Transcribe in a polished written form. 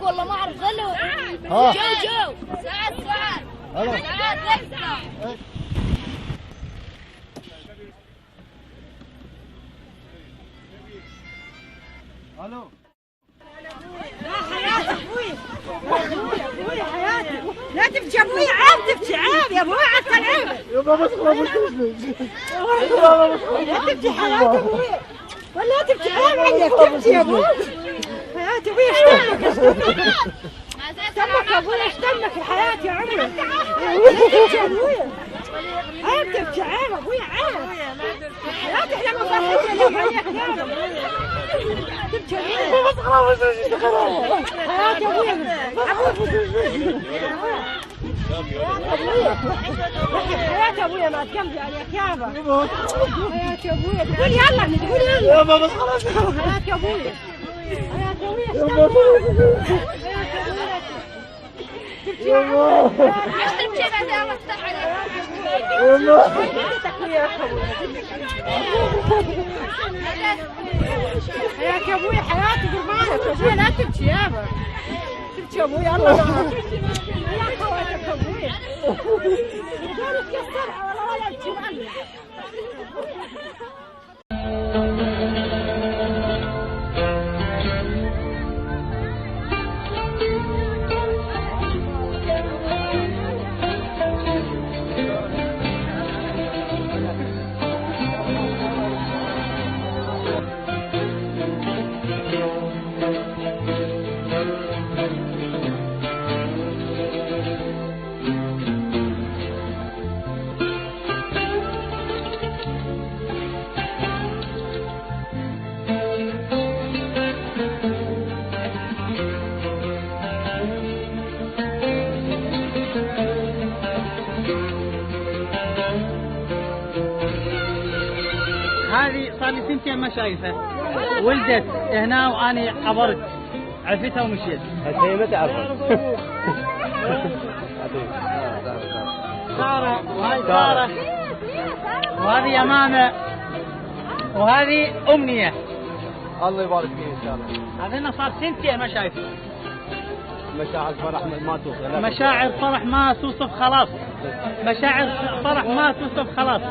والله ما اعرف غلو. جو ساعات الو حياتي ابوي حياتي. لا تبكي ابوي، عيب تبكي، عيب يا ابوي، عسل عيب يابا بس خلاص لا تبكي حياتي ابوي، ولا تبكي، عيب عندك تبكي يا ابوي. حياتي ابوي اشتمك يا ابوي، اشتمك يا حياتي يا عمري. لا تبكي يا ابوي، عيب تبكي، عيب ابوي، عيب حياتي. احنا ما فرحتنا لك عليك يا ابوي. تبكي يا بس خلاص حياتي ابوي حياتي ابويا ما تجنبي عليك يابا. حياتي ابويا تقول يلا، تقول يلا يابا بس خلاص حياتي ابويا. حياتي ابويا ليش تبكي بعد الله يفتح عليك؟ حياتي يا ابوي، حياتي قربانك يا ابوي، لا تبكي يابا. تبكي يا ابوي، الله معك يا خواتك يا ابوي. رجالك يا السبعه والله ولا تبكي. هذه صار لي سنتين ما شايفها، ولدت هنا واني عبرت عرفتها ومشيت. هي متى عرفت؟ سارة، وهذه سارة، وهذه يمامة، وهذه أمنية. الله يبارك فيه ان شاء الله. هذا صار سنتين ما شايفها. مشاعر فرح ما توصف. مشاعر فرح ما توصف خلاص. مشاعر فرح ما توصف خلاص.